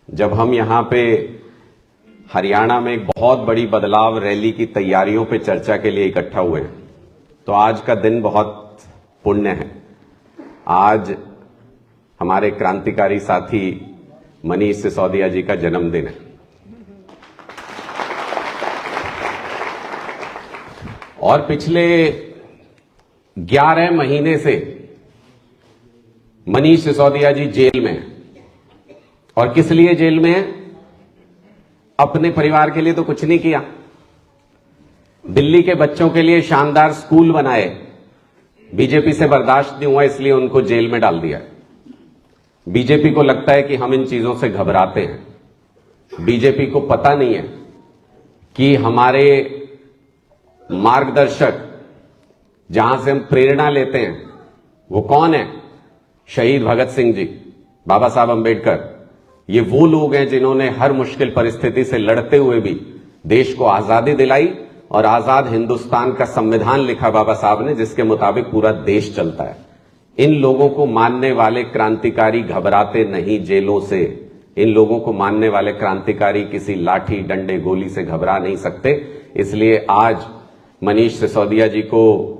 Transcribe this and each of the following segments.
जब हम यहां पे हरियाणा में एक बहुत बड़ी बदलाव रैली की तैयारियों पे चर्चा के लिए इकट्ठा हुए हैं, तो आज का दिन बहुत पुण्य है। आज हमारे क्रांतिकारी साथी मनीष सिसोदिया जी का जन्मदिन है और पिछले 11 महीने से मनीष सिसोदिया जी जेल में हैं। और किस लिए जेल में हैं? अपने परिवार के लिए तो कुछ नहीं किया। दिल्ली के बच्चों के लिए शानदार स्कूल बनाए, बीजेपी से बर्दाश्त नहीं हुआ इसलिए उनको जेल में डाल दिया। बीजेपी को लगता है कि हम इन चीजों से घबराते हैं। बीजेपी को पता नहीं है कि हमारे मार्गदर्शक जहां से हम प्रेरणा लेते हैं वो कौन है? शहीद भगत सिंह जी, बाबा साहब अंबेडकर। ये वो लोग हैं जिन्होंने हर मुश्किल परिस्थिति से लड़ते हुए भी देश को आजादी दिलाई और आजाद हिंदुस्तान का संविधान लिखा बाबा साहब ने, जिसके मुताबिक पूरा देश चलता है। इन लोगों को मानने वाले क्रांतिकारी घबराते नहीं जेलों से। इन लोगों को मानने वाले क्रांतिकारी किसी लाठी डंडे गोली से घबरा नहीं सकते। इसलिए आज मनीष सिसोदिया जी को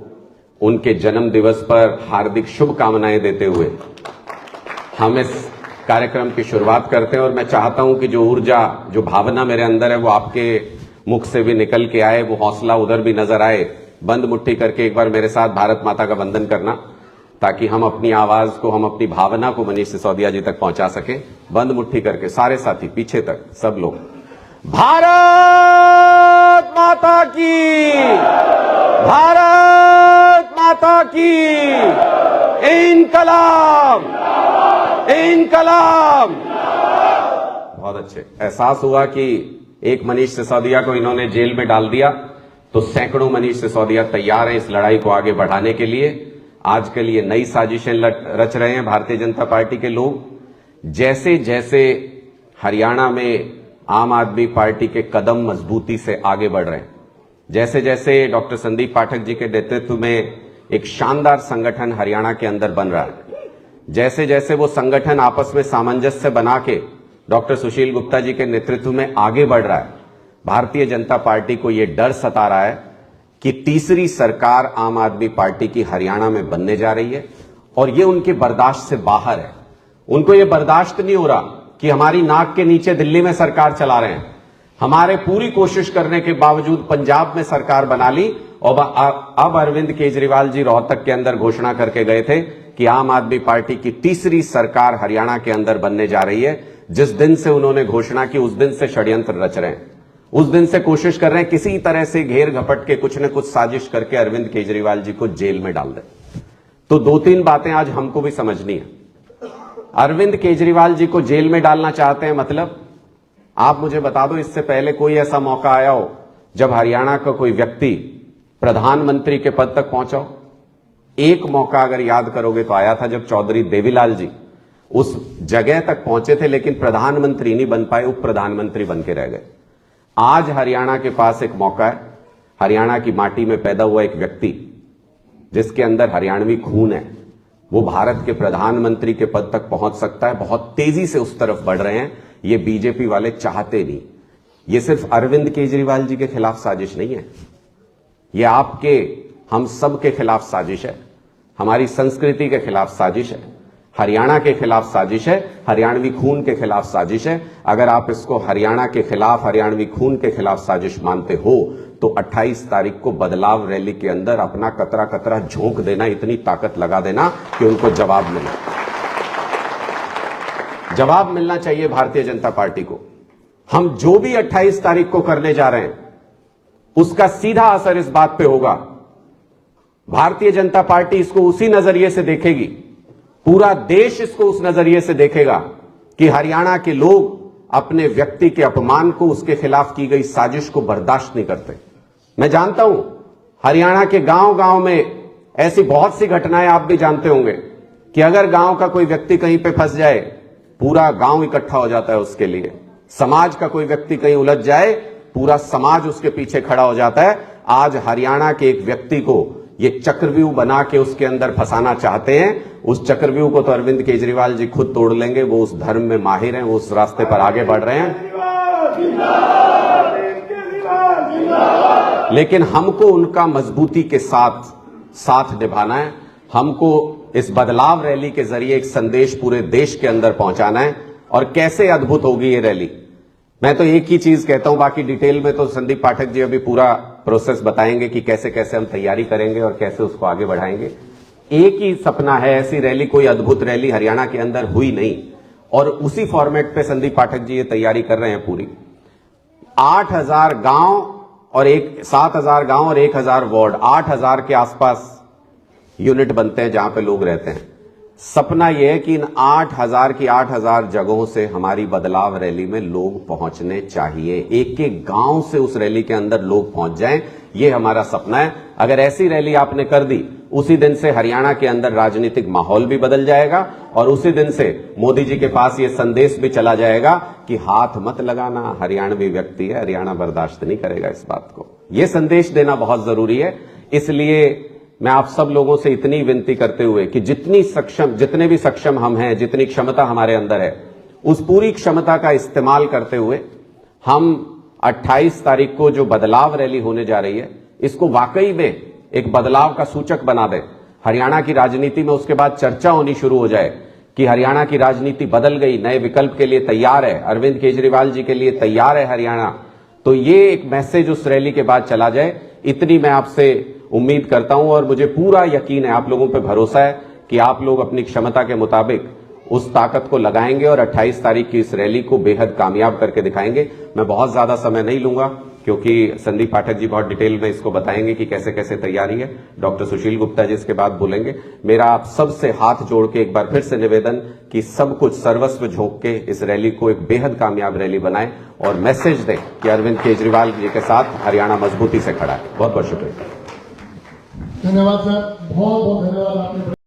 उनके जन्म दिवस पर हार्दिक शुभकामनाएं देते हुए हम इस कार्यक्रम की शुरुआत करते हैं। और मैं चाहता हूं कि जो ऊर्जा, जो भावना मेरे अंदर है वो आपके मुख से भी निकल के आए, वो हौसला उधर भी नजर आए। बंद मुट्ठी करके एक बार मेरे साथ भारत माता का वंदन करना, ताकि हम अपनी आवाज को, हम अपनी भावना को मनीष सिसोदिया जी तक पहुंचा सकें। बंद मुट्ठी करके सारे साथी पीछे तक सब लोग। भारत माता की, भारत माता की, इनकलाब, इनकलाब। बहुत अच्छे। एहसास हुआ कि एक मनीष सिसोदिया को इन्होंने जेल में डाल दिया तो सैकड़ों मनीष सिसोदिया तैयार हैं इस लड़ाई को आगे बढ़ाने के लिए। आज के लिए नई साजिशें रच रहे हैं भारतीय जनता पार्टी के लोग। जैसे जैसे हरियाणा में आम आदमी पार्टी के कदम मजबूती से आगे बढ़ रहे हैं, जैसे जैसे डॉक्टर संदीप पाठक जी के नेतृत्व में एक शानदार संगठन हरियाणा के अंदर बन रहा है, जैसे जैसे वो संगठन आपस में सामंजस्य बना के डॉक्टर सुशील गुप्ता जी के नेतृत्व में आगे बढ़ रहा है, भारतीय जनता पार्टी को यह डर सता रहा है कि तीसरी सरकार आम आदमी पार्टी की हरियाणा में बनने जा रही है और ये उनके बर्दाश्त से बाहर है। उनको ये बर्दाश्त नहीं हो रहा कि हमारी नाक के नीचे दिल्ली में सरकार चला रहे हैं। हमारे पूरी कोशिश करने के बावजूद पंजाब में सरकार बना ली और अब अरविंद केजरीवाल जी रोहतक के अंदर घोषणा करके गए थे कि आम आदमी पार्टी की तीसरी सरकार हरियाणा के अंदर बनने जा रही है। जिस दिन से उन्होंने घोषणा की उस दिन से षड्यंत्र रच रहे हैं, उस दिन से कोशिश कर रहे हैं किसी तरह से घेर घपट के कुछ न कुछ साजिश करके अरविंद केजरीवाल जी को जेल में डाल दे। तो दो तीन बातें आज हमको भी समझनी है। अरविंद केजरीवाल जी को जेल में डालना चाहते हैं, मतलब आप मुझे बता दो, इससे पहले कोई ऐसा मौका आया हो जब हरियाणा का कोई व्यक्ति प्रधानमंत्री के पद तक पहुंचा हो? एक मौका अगर याद करोगे तो आया था जब चौधरी देवीलाल जी उस जगह तक पहुंचे थे, लेकिन प्रधानमंत्री नहीं बन पाए, उप प्रधानमंत्री बन के रह गए। आज हरियाणा के पास एक मौका है। हरियाणा की माटी में पैदा हुआ एक व्यक्ति जिसके अंदर हरियाणवी खून है, वो भारत के प्रधानमंत्री के पद तक पहुंच सकता है। बहुत तेजी से उस तरफ बढ़ रहे हैं। ये बीजेपी वाले चाहते नहीं। ये सिर्फ अरविंद केजरीवाल जी के खिलाफ साजिश नहीं है, ये आपके, हम सब के खिलाफ साजिश है। हमारी संस्कृति के खिलाफ साजिश है, हरियाणा के खिलाफ साजिश है, हरियाणवी खून के खिलाफ साजिश है। अगर आप इसको हरियाणा के खिलाफ, हरियाणवी खून के खिलाफ साजिश मानते हो तो 28 तारीख को बदलाव रैली के अंदर अपना कतरा कतरा झोंक देना, इतनी ताकत लगा देना कि उनको जवाब मिले। जवाब मिलना चाहिए भारतीय जनता पार्टी को। हम जो भी 28 तारीख को करने जा रहे हैं उसका सीधा असर इस बात पे होगा, भारतीय जनता पार्टी इसको उसी नजरिए से देखेगी, पूरा देश इसको उस नजरिए से देखेगा कि हरियाणा के लोग अपने व्यक्ति के अपमान को, उसके खिलाफ की गई साजिश को बर्दाश्त नहीं करते। मैं जानता हूं हरियाणा के गांव गांव में ऐसी बहुत सी घटनाएं आप भी जानते होंगे कि अगर गांव का कोई व्यक्ति कहीं पे फंस जाए, पूरा गांव इकट्ठा हो जाता है उसके लिए। समाज का कोई व्यक्ति कहीं उलझ जाए, पूरा समाज उसके पीछे खड़ा हो जाता है। आज हरियाणा के एक व्यक्ति को ये चक्रव्यूह बना के उसके अंदर फंसाना चाहते हैं। उस चक्रव्यूह को तो अरविंद केजरीवाल जी खुद तोड़ लेंगे, वो उस धर्म में माहिर हैं, वो उस रास्ते पर आगे बढ़ रहे हैं। लेकिन हमको उनका मजबूती के साथ निभाना है। हमको इस बदलाव रैली के जरिए एक संदेश पूरे देश के अंदर पहुंचाना है। और कैसे अद्भुत होगी ये रैली, मैं तो एक ही चीज कहता हूं, बाकी डिटेल में तो संदीप पाठक जी अभी पूरा प्रोसेस बताएंगे कि कैसे कैसे हम तैयारी करेंगे और कैसे उसको आगे बढ़ाएंगे। एक ही सपना है, ऐसी रैली, कोई अद्भुत रैली हरियाणा के अंदर हुई नहीं, और उसी फॉर्मेट पे संदीप पाठक जी ये तैयारी कर रहे हैं पूरी। 8,000 गांव और 7,000 गांव और 1,000 वार्ड, 8,000 के आसपास यूनिट बनते हैं जहां पे लोग रहते हैं। सपना यह है कि इन 8,000 की 8,000 जगहों से हमारी बदलाव रैली में लोग पहुंचने चाहिए। एक एक गांव से उस रैली के अंदर लोग पहुंच जाएं, ये हमारा सपना है। अगर ऐसी रैली आपने कर दी, उसी दिन से हरियाणा के अंदर राजनीतिक माहौल भी बदल जाएगा और उसी दिन से मोदी जी के पास ये संदेश भी चला जाएगा कि हाथ मत लगाना, हरियाणवी व्यक्ति है, हरियाणा बर्दाश्त नहीं करेगा इस बात को। यह संदेश देना बहुत जरूरी है। इसलिए मैं आप सब लोगों से इतनी विनती करते हुए कि जितने भी सक्षम हम हैं, जितनी क्षमता हमारे अंदर है, उस पूरी क्षमता का इस्तेमाल करते हुए हम 28 तारीख को जो बदलाव रैली होने जा रही है, इसको वाकई में एक बदलाव का सूचक बना दे। हरियाणा की राजनीति में उसके बाद चर्चा होनी शुरू हो जाए कि हरियाणा की राजनीति बदल गई, नए विकल्प के लिए तैयार है, अरविंद केजरीवाल जी के लिए तैयार है हरियाणा। तो ये एक मैसेज उस रैली के बाद चला जाए, इतनी मैं आपसे उम्मीद करता हूं। और मुझे पूरा यकीन है, आप लोगों पे भरोसा है कि आप लोग अपनी क्षमता के मुताबिक उस ताकत को लगाएंगे और 28 तारीख की इस रैली को बेहद कामयाब करके दिखाएंगे। मैं बहुत ज्यादा समय नहीं लूंगा क्योंकि संदीप पाठक जी बहुत डिटेल में इसको बताएंगे कि कैसे कैसे तैयारी है। डॉक्टर सुशील गुप्ता जी इसके बाद बोलेंगे। मेरा आप सबसे हाथ जोड़ के एक बार फिर से निवेदन कि सब कुछ सर्वस्व झोंक के इस रैली को एक बेहद कामयाब रैली बनाएं और मैसेज दें कि अरविंद केजरीवाल जी के साथ हरियाणा मजबूती से खड़ा है। बहुत बहुत शुक्रिया। धन्यवाद सर, बहुत बहुत धन्यवाद आपने